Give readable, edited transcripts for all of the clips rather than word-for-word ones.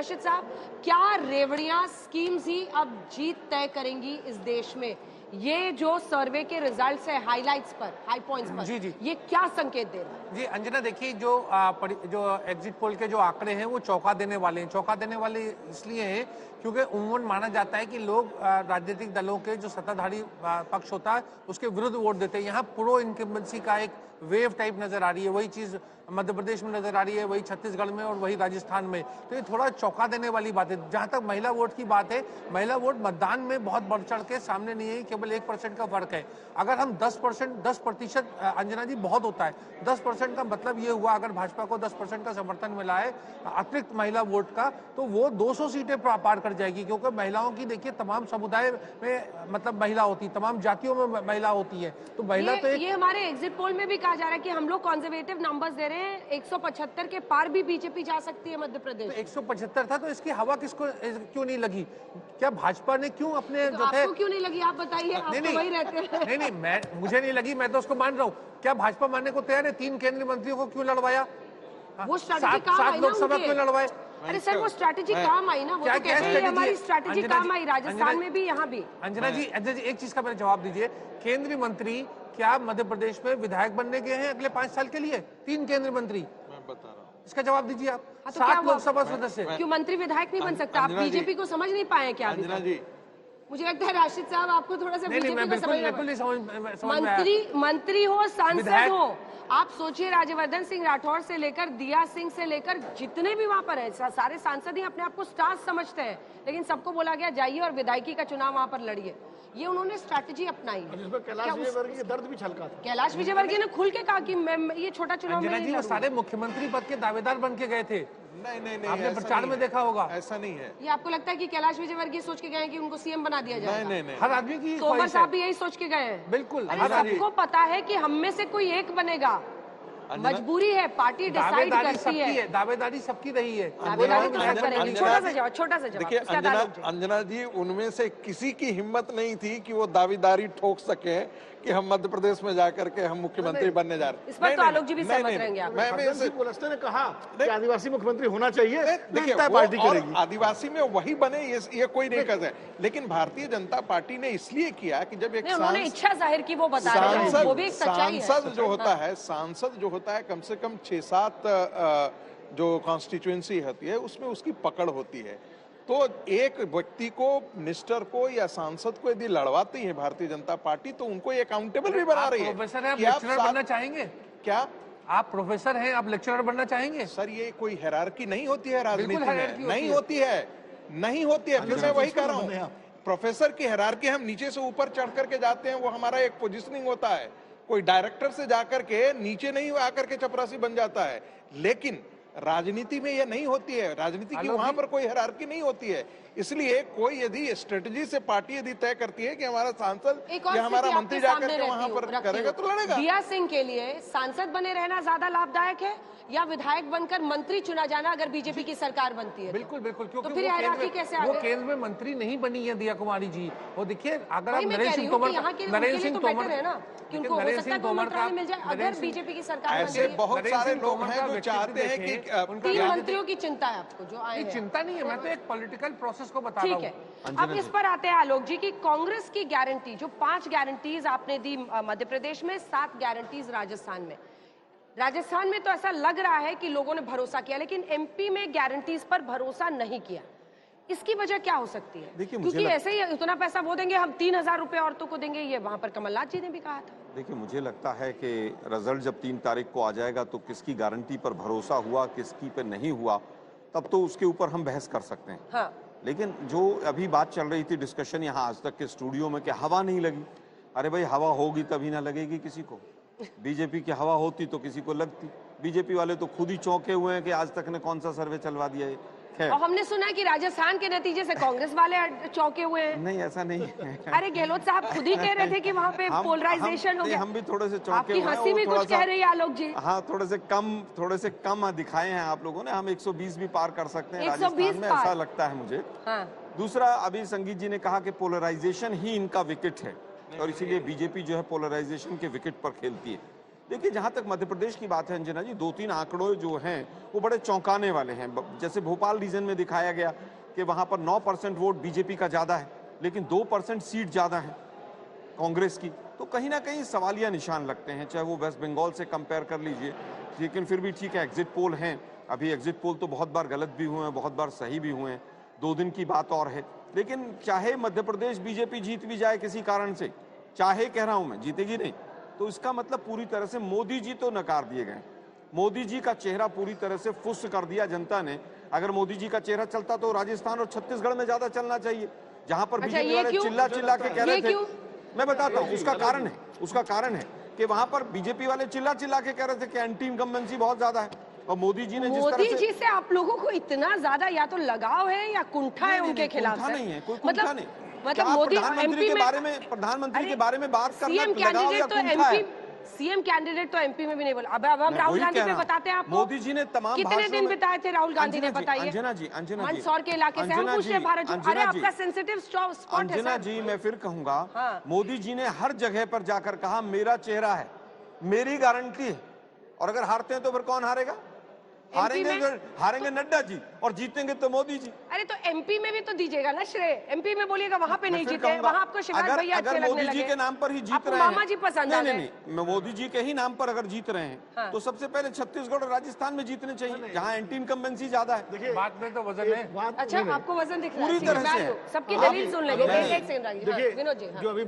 राशिद साहब, क्या रेवड़ियां स्कीम्स ही अब जीत तय करेंगी इस देश में? ये जो सर्वे के रिजल्ट्स है हाईलाइट्स पर, हाई पॉइंट्स पर, जी जी, ये क्या संकेत दे रहा है? जी अंजना, देखिए जो एग्जिट पोल के जो आंकड़े हैं वो चौंका देने वाले हैं। चौंका देने वाले इसलिए हैं क्योंकि उम्मूमन माना जाता है कि लोग राजनीतिक दलों के जो सत्ताधारी पक्ष होता है उसके विरुद्ध वोट देते हैं। यहाँ प्रो इनकम्बेंसी का एक वेव टाइप नजर आ रही है। वही चीज मध्य प्रदेश में नजर आ रही है, वही छत्तीसगढ़ में और वही राजस्थान में। तो ये थोड़ा चौंका देने वाली बात है। जहां तक महिला वोट की बात है, महिला वोट मतदान में बहुत बढ़ चढ़ के सामने नहीं है, केवल 1% का फर्क है। अगर हम 10% अंजना जी बहुत होता है। 10% का मतलब ये हुआ, अगर भाजपा को 10% का समर्थन मिला है अतिरिक्त महिला वोट का, तो वो 200 सीटें पार कर जाएगी। क्योंकि महिलाओं की देखिए तमाम समुदाय में मतलब महिला होती है, तमाम जातियों में महिला होती है। तो महिला तो ये हमारे एग्जिट पोल में भी कहा जा रहा है कि हम लोग कंजर्वेटिव नंबर्स दे रहे हैं, 175 के पार भी बीजेपी जा सकती है मध्य प्रदेश। तो 175 था, तो इसकी हवा किसको क्यों नहीं लगी? क्या भाजपा ने क्यों अपने तो जो थे, आपको क्यों नहीं लगी? आप बताइए, आप तो वही रहते हैं। नहीं, मुझे नहीं लगी, मैं तो उसको मान रहा हूँ। क्या भाजपा मानने को तैयार है? 3 केंद्रीय मंत्रियों को क्यों लड़वाया? वो स्ट्रैटेजी काम आई ना लोकसभा उनके। क्यों लड़वाए? अरे सर, वो स्ट्रैटेजी काम आई ना, वो तो कहते हैं हमारी स्ट्रैटेजी काम आई, राजस्थान में भी, यहाँ भी। अंजना जी एक चीज का मेरे जवाब दीजिए। केंद्रीय मंत्री क्या मध्य प्रदेश में विधायक बनने गए हैं अगले 5 साल के लिए? 3 केंद्रीय मंत्री, मैं बता रहा हूँ, इसका जवाब दीजिए आप। तो 7 लोकसभा सदस्य। क्यों मंत्री विधायक नहीं बन सकता? आप बीजेपी को समझ नहीं पाए क्या? अंजना जी, मुझे लगता है राशिद साहब आपको थोड़ा सा बीजेपी को समझ मंत्री हो, सांसद हो, आप सोचिए राजवर्धन सिंह राठौर से लेकर दिया सिंह से लेकर जितने भी वहां पर है, सारे सांसद ही अपने आप को स्टार समझते हैं, लेकिन सबको बोला गया जाइए और विधायकी का चुनाव वहां पर लड़िए। ये उन्होंने स्ट्रैटेजी अपनाई है। कैलाश विजयवर्गीय का दर्द भी छलका था। कैलाश विजयवर्गीय ने खुल के कहा कि मैं ये छोटा चुनाव में नहीं लड़ूंगा। सारे मुख्यमंत्री पद के दावेदार बन के गए थे। नहीं, आपने प्रचार में देखा होगा। ऐसा नहीं है। ये आपको लगता है कि कैलाश विजयवर्गीय सोच के गए हैं कि उनको सीएम बना दिया जाए? नहीं, हर आदमी की तोमर साहब भी यही सोच के गए हैं। बिल्कुल, सबको पता है कि हम में से कोई एक बनेगा। मजबूरी है, पार्टी डिसाइड करती है। दावेदारी सबकी रही है। दावेदारी तो सब करेंगे। छोटा सा जवाब। देखिए अंजना जी, उनमें से किसी की हिम्मत नहीं थी कि वो दावेदारी ठोक सके कि हम मध्य प्रदेश में जाकर के हम मुख्यमंत्री बनने जा रहे हैं। इस पर तो आलोक जी भी सहमत रहेंगे। मैं ने कहा कि आदिवासी मुख्यमंत्री होना चाहिए, देखिए पार्टी करेगी। आदिवासी में वही बने, ये कोई नहीं कहता है। लेकिन भारतीय जनता पार्टी ने इसलिए किया कि जब एक उन्होंने इच्छा जाहिर की, वो बता रहे हैं, वो भी एक सच्चाई है। सांसद जो होता है कम से कम 6-7 जो कॉन्स्टिट्यूएंसी होती है उसमें उसकी पकड़ होती है। तो एक व्यक्ति को, मिनिस्टर को या सांसद को यदि लड़वाती है भारतीय जनता पार्टी, तो उनको अकाउंटेबल भी बना रही है। प्रोफेसर हैं, आप लेक्चरर बनना चाहेंगे क्या? आप प्रोफेसर हैं, आप लेक्चरर बनना चाहेंगे? सर, ये कोई हायरार्की नहीं होती है राजनीति में, नहीं होती है। फिर मैं वही कह रहा हूँ, प्रोफेसर की हायरार्की हम नीचे से ऊपर चढ़ करके जाते हैं, वो हमारा एक पोजिशनिंग होता है। कोई डायरेक्टर से जाकर के नीचे नहीं आकर के चपरासी बन जाता है। लेकिन राजनीति में ये नहीं होती है, राजनीति की वहां पर कोई हायरार्की नहीं होती है। इसलिए कोई यदि स्ट्रेटजी से पार्टी यदि तय करती है कि हमारा सांसद या हमारा मंत्री जाकर के वहां पर करेगा तो लड़ेगा। दिया सिंह के लिए सांसद बने रहना ज्यादा लाभदायक है या विधायक बनकर मंत्री चुना जाना अगर बीजेपी की सरकार बनती है? बिल्कुल, क्योंकि तो फिर हायरार्की कैसे आ गई? वो केंद्र में मंत्री नहीं बनी है दिया कुमारी जी। वो देखिए, अगर आप नरेंद्र सिंह तोमर है ना कि उनको हो सकता है कोई मंत्रालय मिल जाए अगर बीजेपी की सरकार। ऐसे बहुत सारे लोग हैं जो चाहते हैं कि 3 मंत्रियों की चिंता है आपको जो आए हैं। चिंता नहीं है, मैं तो एक पॉलिटिकल प्रोसेस को बता रहा हूँ। ठीक है, अब इस पर आते हैं आलोक जी की कांग्रेस की गारंटी, जो 5 गारंटीज आपने दी मध्य प्रदेश में, 7 गारंटीज राजस्थान में। राजस्थान में तो ऐसा लग रहा है कि लोगों ने भरोसा किया, लेकिन एमपी में गारंटीज पर भरोसा नहीं किया। इसकी वजह क्या हो सकती है? क्योंकि ऐसे ही इतना पैसा वो देंगे, हम 3,000 रुपए औरतों को देंगे, ये वहां पर कमलनाथ जी ने भी कहा था। देखिए, मुझे लगता है कि रिजल्ट जब 3 तारीख को आ जाएगा तो किसकी गारंटी पर भरोसा हुआ, किसकी पे नहीं हुआ, तब तो उसके ऊपर हम बहस कर सकते हैं। हाँ। लेकिन जो अभी बात चल रही थी डिस्कशन यहाँ आज तक के स्टूडियो में कि हवा नहीं लगी, अरे भाई हवा होगी तभी ना लगेगी किसी को। बीजेपी की हवा होती तो किसी को लगती। बीजेपी वाले तो खुद ही चौंके हुए हैं कि आज तक ने कौन सा सर्वे चलवा दिया है। और हमने सुना है कि राजस्थान के नतीजे से कांग्रेस वाले चौंके हुए हैं। नहीं, ऐसा नहीं है। अरे गहलोत साहब खुद ही कह रहे थे कि वहाँ पे पोलराइजेशन हो गया। हम भी थोड़े से चौंके आपकी हंसी भी कुछ कह रही है आलोक जी। हाँ, थोड़े से कम दिखाए हैं आप लोगों ने। हम 120 भी पार कर सकते हैं 120 राजस्थान में, ऐसा लगता है मुझे। हाँ। दूसरा, अभी संगीत जी ने कहा कि पोलराइजेशन ही इनका विकेट है और इसीलिए बीजेपी जो है पोलराइजेशन के विकेट पर खेलती है। देखिए, जहां तक मध्य प्रदेश की बात है अंजना जी, 2-3 आंकड़ों जो हैं वो बड़े चौंकाने वाले हैं। जैसे भोपाल रीजन में दिखाया गया कि वहां पर 9% वोट बीजेपी का ज्यादा है, लेकिन 2% सीट ज्यादा है कांग्रेस की। तो कहीं ना कहीं सवालिया निशान लगते हैं, चाहे वो वेस्ट बंगाल से कंपेयर कर लीजिए, लेकिन फिर भी ठीक है, एग्जिट पोल हैं। अभी एग्जिट पोल तो बहुत बार गलत भी हुए हैं, बहुत बार सही भी हुए हैं, 2 दिन की बात और है। लेकिन चाहे मध्य प्रदेश बीजेपी जीत भी जाए किसी कारण से, चाहे कह रहा हूं मैं, जीतेगी नहीं, तो इसका मतलब पूरी तरह से मोदी जी तो नकार दिए गए। मोदी जी का चेहरा पूरी तरह से फुस कर दिया जनता ने। अगर मोदी जी का चेहरा चलता तो राजस्थान और छत्तीसगढ़ में ज्यादा चलना चाहिए, जहां पर बीजेपी वाले चिल्ला चिल्ला के कह रहे थे। मैं बताता हूं, उसका कारण है कि वहां पर बीजेपी वाले चिल्ला चिल्ला के कह रहे थे कि एंटी इनकम्बेंसी बहुत ज्यादा है, और मोदी जी ने जिस तरह से, मोदी जी से आप लोगों को इतना ज्यादा या तो लगाव है या कुंठा है उनके खिलाफ? कुंठा नहीं है, कोई कुंठा नहीं। मतलब मोदी प्रधानमंत्री के बारे में बात करना लगाव या कुंठा है? सीएम कैंडिडेट तो एमपी में भी नहीं बोला। अब हम राहुल गांधी पे बताते हैं आपको, मोदी जी ने तमाम कितने दिन बिताए थे राहुल गांधी ने, बताइए। अंजना जी, मंदसौर के इलाके से हम पूछ रहे भारत जोड़ो, अरे आपका सेंसिटिव स्पॉट है अंजना जी, मैं फिर कहूंगा, मोदी जी ने हर जगह पर जाकर कहा मेरा चेहरा है, मेरी गारंटी है, और अगर हारते हैं तो फिर कौन हारेगा? हारेंगे नड्डा जी और जीतेंगे तो मोदी जी। अरे तो एमपी में भी तो दीजिएगा ना श्रेय, एमपी में बोलिएगा वहां पे नहीं जीते, वहां आपको शिवाजी भैया अच्छे लगने लगे। मोदी जी के नाम पर ही जीत रहे हैं, मामा जी पसंद आ गए। नहीं, मोदी जी के ही नाम पर अगर जीत रहे हैं तो सबसे पहले छत्तीसगढ़ और राजस्थान में जीतने चाहिए, जहाँ एंटी इनकम्बेंसी ज्यादा है। देखिए, बात में तो वजन है। अच्छा, आपको वजन दिख रहा है, पूरी तरह से सबकी दलील सुन लेंगे। एक सेकंड देखिए, विनोद जी, जो अभी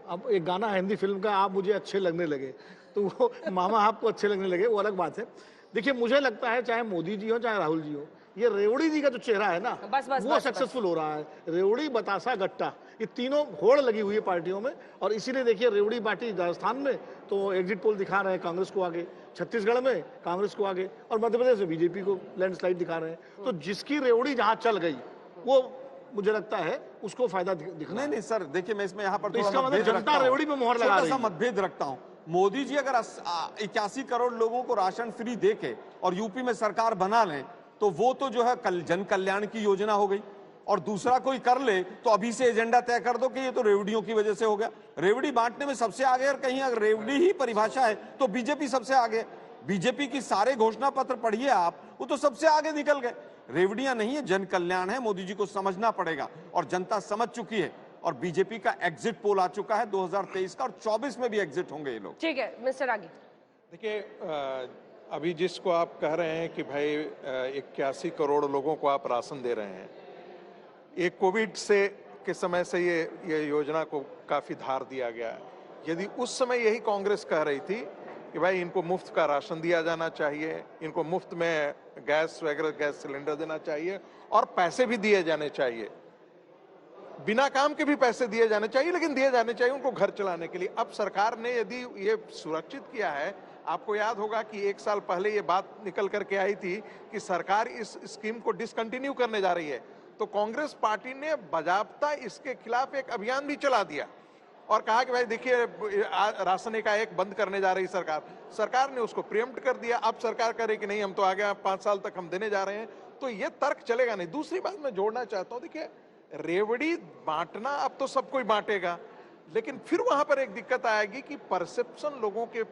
अब एक गाना हिंदी फिल्म का, आप मुझे अच्छे लगने लगे, तो वो मामा आपको अच्छे लगने लगे, वो अलग बात है। देखिए, मुझे लगता है चाहे मोदी जी हो चाहे राहुल जी हो, ये रेवड़ी जी का जो चेहरा है ना, वो सक्सेसफुल हो रहा है। रेवड़ी, बतासा, गट्टा, ये तीनों होड़ लगी हुई है पार्टियों में, और इसीलिए देखिए रेवड़ी पार्टी राजस्थान में तो एग्जिट पोल दिखा रहे हैं कांग्रेस को आगे, छत्तीसगढ़ में कांग्रेस को आगे, और मध्य प्रदेश में बीजेपी को लैंडस्लाइड दिखा रहे हैं। तो जिसकी रेवड़ी जहां चल गई वो मुझे लगता है उसको फायदा दिखना। नहीं सर, देखिए मैं इसमें यहाँ पर इसका मतलब जनता रेवड़ी पे मोहर लगा रही है। मतभेद रखता हूँ। मोदी जी अगर 81 करोड़ लोगों को राशन फ्री देके और यूपी में सरकार बना लें तो वो तो जो है जन कल्याण की योजना हो गई, और दूसरा कोई कर ले तो अभी से एजेंडा तय कर दो कि ये तो रेवड़ियों की वजह से हो गया। रेवड़ी बांटने में सबसे आगे, और कहीं अगर रेवड़ी ही परिभाषा है तो बीजेपी सबसे आगे। बीजेपी की सारे घोषणा पत्र पढ़िए आप, वो तो सबसे आगे निकल गए। रेवड़ियां नहीं है, जन कल्याण है। मोदी जी को समझना पड़ेगा, और जनता समझ चुकी है, और बीजेपी का एग्जिट पोल आ चुका है 2023 का, और 24 में भी एग्जिट होंगे ये लोग। ठीक है मिस्टर आगे। देखिए, अभी जिसको आप कह रहे हैं कि भाई 81 करोड़ लोगों को आप राशन दे रहे हैं, ये कोविड से के समय से ये योजना को काफी धार दिया गया है। यदि उस समय यही कांग्रेस कह रही थी कि भाई इनको मुफ्त का राशन दिया जाना चाहिए, इनको मुफ्त में गैस वगैरह, गैस सिलेंडर देना चाहिए, और पैसे भी दिए जाने चाहिए, बिना काम के भी पैसे दिए जाने चाहिए, लेकिन दिए जाने चाहिए उनको घर चलाने के लिए। अब सरकार ने यदि ये सुरक्षित किया है, आपको याद होगा कि 1 साल पहले ये बात निकल करके आई थी कि सरकार इस स्कीम को डिसकंटिन्यू करने जा रही है, तो कांग्रेस पार्टी ने बजाबता इसके खिलाफ एक अभियान भी चला दिया और कहा कि भाई देखिए राशन एकाएक बंद करने जा रही सरकार। सरकार ने उसको प्रिएम्प्ट कर दिया। अब सरकार करे कि नहीं, हम तो आगे 5 साल तक हम देने जा रहे हैं, तो ये तर्क चलेगा नहीं। दूसरी बात मैं जोड़ना चाहता हूं, देखिए रेवड़ी बांटना अब तो सब कोई बांटेगा, लेकिन फिर वहां पर एक दिक्कत आएगी कि परसेप्शन लोगों के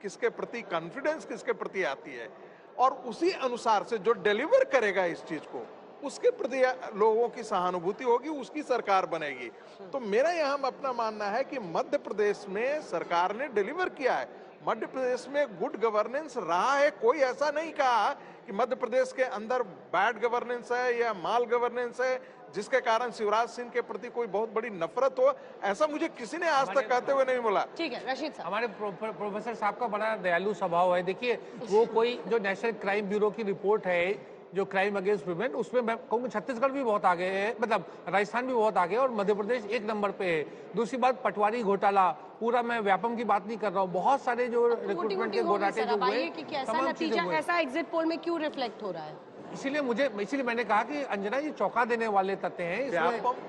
किसके प्रति, कॉन्फिडेंस किसके प्रति आती है, और उसी अनुसार से जो डिलीवर करेगा इस चीज को उसके प्रति लोगों की सहानुभूति होगी, उसकी सरकार बनेगी। तो मेरा यहाँ अपना मानना है कि मध्य प्रदेश में सरकार ने डिलीवर किया है। मध्य प्रदेश में गुड गवर्नेंस रहा है। कोई ऐसा नहीं कहा कि मध्य प्रदेश के अंदर बैड गवर्नेंस है या माल गवर्नेंस है जिसके कारण शिवराज सिंह के प्रति कोई बहुत बड़ी नफरत हो, ऐसा मुझे किसी ने आज तक कहते हुए नहीं बोला। ठीक है रशीद साहब, हमारे प्रोफेसर साहब का बड़ा दयालु स्वभाव है। देखिए वो कोई जो नेशनल क्राइम ब्यूरो की रिपोर्ट है जो क्राइम अगेंस्ट वुमेन, उसमें मैं कहूँगा छत्तीसगढ़ भी बहुत आगे है, मतलब राजस्थान भी बहुत आगे है, और मध्य प्रदेश 1 नंबर पे है। दूसरी बात, पटवारी घोटाला, पूरा मैं व्यापम की बात नहीं कर रहा हूँ, बहुत सारे जो रिक्रूटमेंट के घोटाले जो हुए, तमाम चीजें हुए। ऐसा एग्जिट पोल में क्यों रिफ्लेक्ट हो रहा है? इसीलिए मैंने कहा कि अंजना ये चौंका देने वाले तथ्य हैं।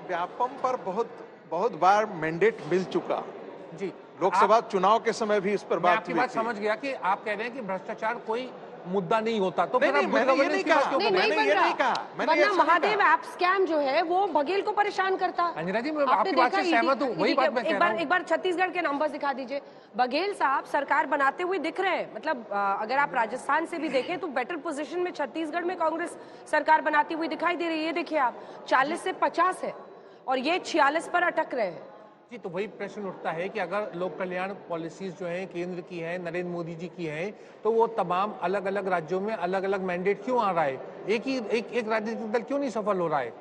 व्यापम पर बहुत बार मैंडेट मिल चुका जी। लोकसभा चुनाव के समय भी इस पर बात समझ गया कि आप कह रहे हैं कि भ्रष्टाचार कोई मुद्दा नहीं होता तो फिर नहीं, आप मैंने ये नहीं कहा। क्यों नहीं कर रहे नहीं हैं? बन ये रहा नहीं कहा, मैंने वरना ऐसा नहीं महादेव कहा। ऐप स्कैम जो है वो बघेल को परेशान करता। अंजना जी, मैं आपने आपकी बात से देखा सहमत हूँ, वही बात मैं कह रहा हूँ। एक बार छत्तीसगढ़ के नंबर्स दिखा दीजिए। बघेल साहब सरकार बनाते हुए दिख रहे हैं, मतलब अगर आप राजस्थान से भी देखें तो बेटर पोजीशन में छत्तीसगढ़ में कांग्रेस सरकार बनाती हुई दिखाई दे रही है। ये देखिए आप 40 से 50 है और ये 46 पर अटक रहे हैं। जी, तो वही प्रश्न उठता है कि अगर लोक कल्याण पॉलिसीज जो है केंद्र की है, नरेंद्र मोदी जी की है, तो वो तमाम अलग अलग राज्यों में अलग अलग मैंडेट क्यों आ रहा है? एक राजनीतिक दल क्यों नहीं सफल हो रहा है?